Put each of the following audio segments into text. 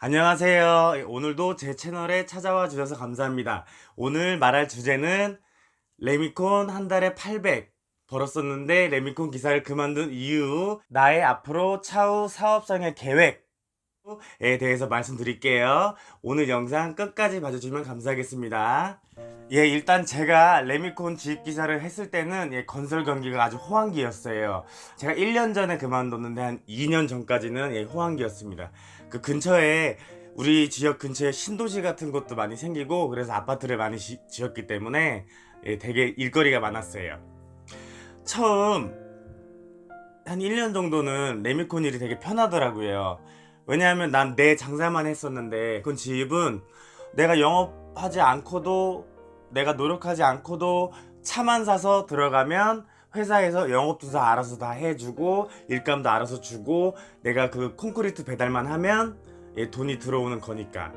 안녕하세요. 오늘도 제 채널에 찾아와 주셔서 감사합니다. 오늘 말할 주제는 레미콘 한 달에 800 벌었었는데 레미콘 기사를 그만둔 이유, 나의 앞으로 차후 사업상의 계획에 대해서 말씀드릴게요. 오늘 영상 끝까지 봐주시면 감사하겠습니다. 일단 제가 레미콘 지입 기사를 했을 때는 건설 경기가 아주 호황기였어요. 제가 1년 전에 그만뒀는데 한 2년 전까지는 호황기였습니다. 그 근처에 우리 지역 근처에 신도시 같은 것도 많이 생기고 그래서 아파트를 많이 지었기 때문에 되게 일거리가 많았어요. 처음 한 1년 정도는 레미콘 일이 되게 편하더라고요. 왜냐하면 난 내 장사만 했었는데 그건 지입은 내가 영업하지 않고도 내가 노력하지 않고도 차만 사서 들어가면 회사에서 영업도 다 알아서 다 해주고 일감도 알아서 주고 내가 그 콘크리트 배달만 하면 돈이 들어오는 거니까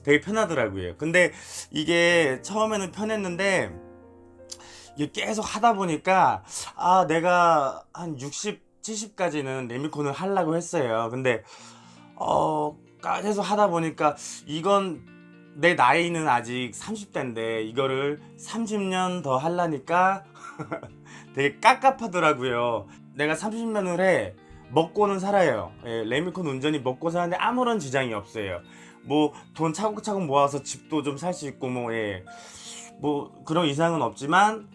되게 편하더라고요. 근데 이게 처음에는 편했는데 이게 계속 하다 보니까 내가 한 60, 70까지는 레미콘을 하려고 했어요. 근데 계속 하다 보니까 이건 내 나이는 아직 30대인데 이거를 30년 더 하려니까 되게 깝깝하더라고요. 내가 30년을 해 먹고는 살아요. 레미콘 운전이 먹고 사는데 아무런 지장이 없어요. 뭐 돈 차곡차곡 모아서 집도 좀 살 수 있고 뭐 그런 이상은 없지만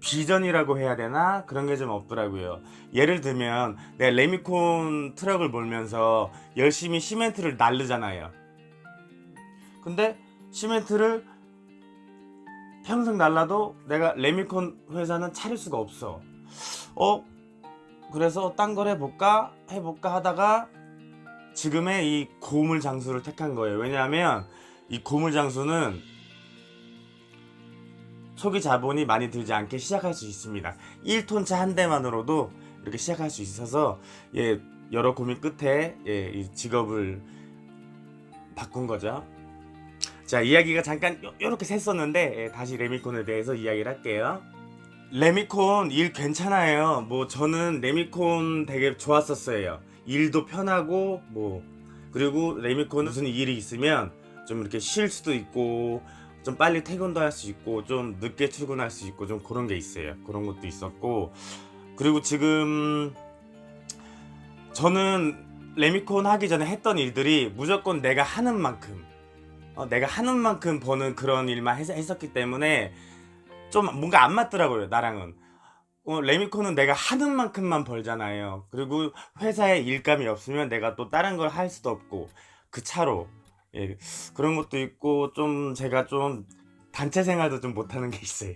비전이라고 해야 되나? 그런 게 좀 없더라고요. 예를 들면 내가 레미콘 트럭을 몰면서 열심히 시멘트를 날르잖아요. 근데 시멘트를 평생 날라도 내가 레미콘 회사는 차릴 수가 없어. 그래서 딴 걸 해볼까 하다가 지금의 이 고물 장수를 택한 거예요. 왜냐하면 이 고물 장수는 초기 자본이 많이 들지 않게 시작할 수 있습니다. 1톤 차 한 대만으로도 이렇게 시작할 수 있어서 여러 고민 끝에 이 직업을 바꾼 거죠. 자, 이야기가 잠깐 요렇게 샜었는데 다시 레미콘에 대해서 이야기를 할게요. 레미콘 일 괜찮아요. 뭐 저는 레미콘 되게 좋았었어요. 일도 편하고 그리고 레미콘 무슨 일이 있으면 좀 이렇게 쉴 수도 있고 좀 빨리 퇴근도 할 수 있고 좀 늦게 출근할 수 있고 좀 그런 게 있어요. 그런 것도 있었고 그리고 지금 저는 레미콘 하기 전에 했던 일들이 무조건 내가 하는 만큼 버는 그런 일만 했었기 때문에 좀 뭔가 안 맞더라고요, 나랑은. 레미콘은 내가 하는 만큼만 벌잖아요. 그리고 회사에 일감이 없으면 내가 또 다른 걸 할 수도 없고 그 차로 그런 것도 있고 좀 제가 좀 단체 생활도 좀 못하는 게 있어요.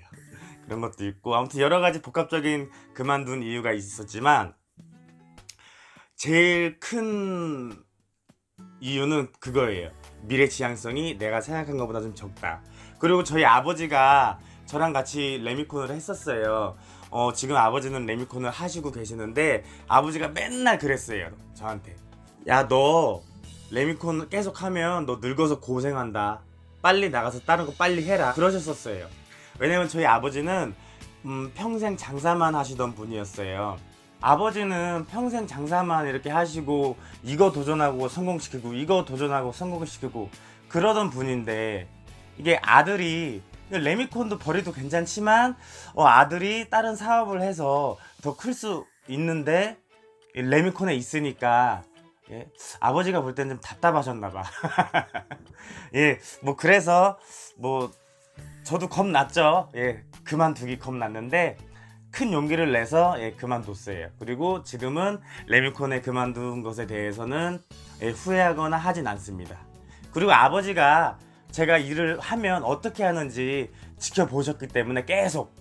그런 것도 있고 아무튼 여러 가지 복합적인 그만둔 이유가 있었지만 제일 큰 이유는 그거예요. 미래 지향성이 내가 생각한 것보다 좀 적다. 그리고 저희 아버지가 저랑 같이 레미콘을 했었어요. 지금 아버지는 레미콘을 하시고 계시는데 아버지가 맨날 그랬어요. 저한테. 야, 너 레미콘 계속 하면 너 늙어서 고생한다. 빨리 나가서 다른 거 빨리 해라. 그러셨었어요. 왜냐면 저희 아버지는 평생 장사만 하시던 분이었어요. 아버지는 평생 장사만 이렇게 하시고 이거 도전하고 성공시키고 이거 도전하고 성공시키고 그러던 분인데 이게 아들이 레미콘도 벌이도 괜찮지만 아들이 다른 사업을 해서 더 클 수 있는데 레미콘에 있으니까 아버지가 볼 때는 좀 답답하셨나봐. 뭐 그래서 뭐 저도 겁났죠. 그만두기 겁났는데 큰 용기를 내서 그만뒀어요. 그리고 지금은 레미콘에 그만둔 것에 대해서는 후회하거나 하진 않습니다. 그리고 아버지가 제가 일을 하면 어떻게 하는지 지켜보셨기 때문에 계속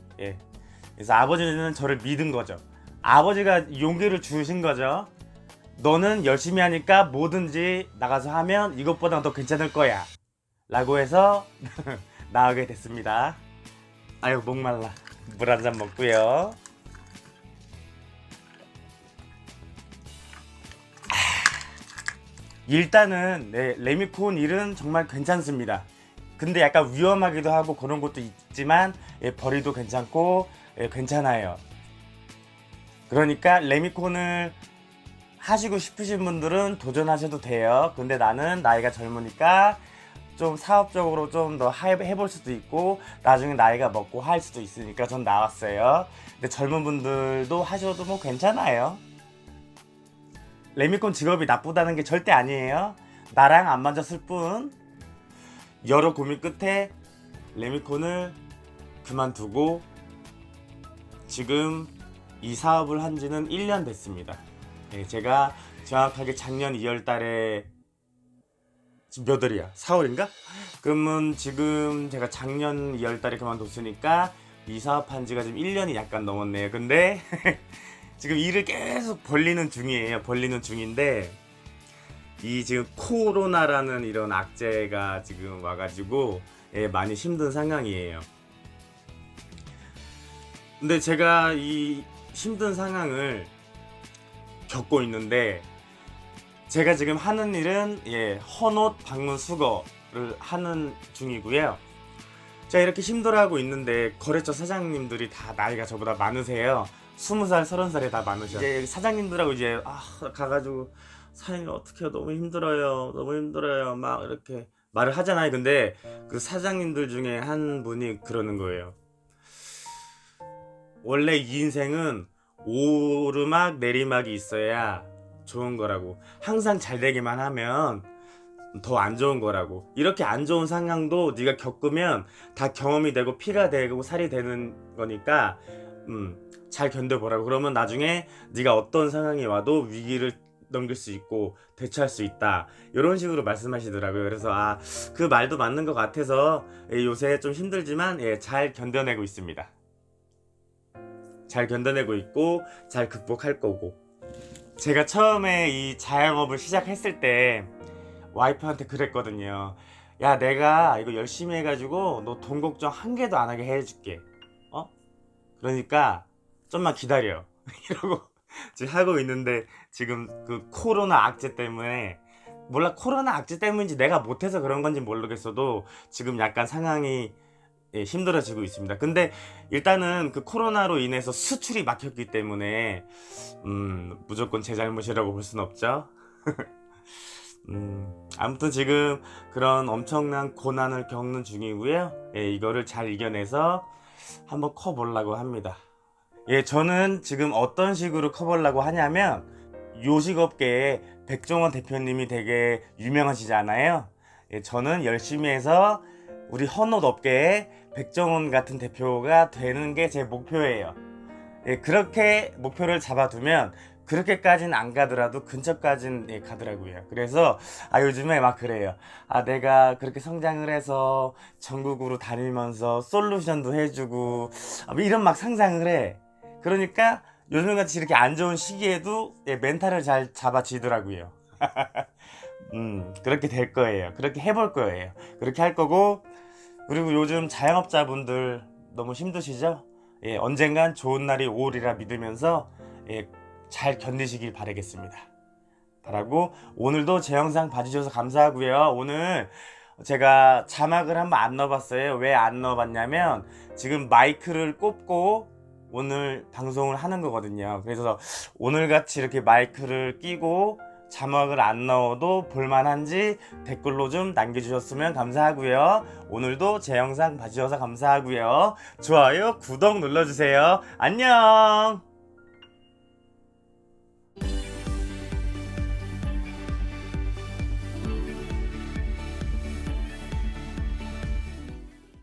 그래서 아버지는 저를 믿은 거죠. 아버지가 용기를 주신 거죠. 너는 열심히 하니까 뭐든지 나가서 하면 이것보다 더 괜찮을 거야 라고 해서 나오게 됐습니다. 아유, 목말라. 물 한 잔 먹고요. 일단은 레미콘 일은 정말 괜찮습니다. 근데 약간 위험하기도 하고 그런 것도 있지만 벌이도 괜찮고 괜찮아요. 그러니까 레미콘을 하시고 싶으신 분들은 도전하셔도 돼요. 근데 나는 나이가 젊으니까 좀 사업적으로 좀 더 해볼 수도 있고 나중에 나이가 먹고 할 수도 있으니까 전 나왔어요. 근데 젊은 분들도 하셔도 뭐 괜찮아요. 레미콘 직업이 나쁘다는 게 절대 아니에요. 나랑 안 맞았을 뿐. 여러 고민 끝에 레미콘을 그만두고 지금 이 사업을 한 지는 1년 됐습니다. 네, 제가 정확하게 작년 2월 달에 지금 몇 월이야? 4월인가? 그러면 지금 제가 작년 2월 달에 그만뒀으니까 이 사업한 지가 지금 1년이 약간 넘었네요. 근데 지금 일을 계속 벌리는 중이에요. 벌리는 중인데 이 지금 코로나라는 이런 악재가 지금 와가지고 많이 힘든 상황이에요. 근데 제가 이 힘든 상황을 겪고 있는데 제가 지금 하는 일은 헌옷 방문 수거를 하는 중이고요. 제가 이렇게 힘들어하고 있는데 거래처 사장님들이 다 나이가 저보다 많으세요. 20살, 30살에 다 많으셔. 이제 사장님들하고 이제 가가지고 사장님 어떡해요, 너무 힘들어요, 너무 힘들어요 막 이렇게 말을 하잖아요. 근데 그 사장님들 중에 한 분이 그러는 거예요. 원래 이 인생은 오르막 내리막이 있어야 좋은 거라고. 항상 잘 되기만 하면 더 안 좋은 거라고. 이렇게 안 좋은 상황도 네가 겪으면 다 경험이 되고 피가 되고 살이 되는 거니까 잘 견뎌보라고. 그러면 나중에 네가 어떤 상황이 와도 위기를 넘길 수 있고 대처할 수 있다, 이런 식으로 말씀하시더라고요. 그래서 그 말도 맞는 것 같아서 요새 좀 힘들지만 잘 견뎌내고 있습니다. 잘 견뎌내고 있고 잘 극복할 거고. 제가 처음에 이 자영업을 시작했을 때 와이프한테 그랬거든요. 야, 내가 이거 열심히 해가지고 너 돈 걱정 한 개도 안 하게 해줄게. 그러니까 좀만 기다려. 이러고 지금 하고 있는데 지금 그 코로나 악재 때문에, 몰라 코로나 악재 때문인지 내가 못해서 그런 건지 모르겠어도 지금 약간 상황이 힘들어지고 있습니다. 근데 일단은 그 코로나로 인해서 수출이 막혔기 때문에 무조건 제 잘못이라고 볼 순 없죠. 아무튼 지금 그런 엄청난 고난을 겪는 중이고요. 이거를 잘 이겨내서 한번 커보려고 합니다. 저는 지금 어떤 식으로 커보려고 하냐면, 요식업계에 백종원 대표님이 되게 유명하시잖아요. 저는 열심히 해서 우리 헌옷 업계에 백종원 같은 대표가 되는 게 제 목표예요. 그렇게 목표를 잡아두면 그렇게까지는 안 가더라도 근처까지는 가더라고요. 그래서 요즘에 막 그래요. 내가 그렇게 성장을 해서 전국으로 다니면서 솔루션도 해주고 이런 막 상상을 해. 그러니까 요즘같이 이렇게 안 좋은 시기에도 멘탈을 잘 잡아지더라고요. 그렇게 될 거예요. 그렇게 해볼 거예요. 그렇게 할 거고. 그리고 요즘 자영업자분들 너무 힘드시죠? 언젠간 좋은 날이 오리라 믿으면서 잘 견디시길 바라겠습니다. 바라고, 오늘도 제 영상 봐주셔서 감사하고요. 오늘 제가 자막을 한번 안 넣어봤어요. 왜 안 넣어봤냐면 지금 마이크를 꼽고 오늘 방송을 하는 거거든요. 그래서 오늘같이 이렇게 마이크를 끼고 자막을 안 넣어도 볼만한지 댓글로 좀 남겨주셨으면 감사하고요. 오늘도 제 영상 봐주셔서 감사하고요. 좋아요, 구독 눌러주세요. 안녕.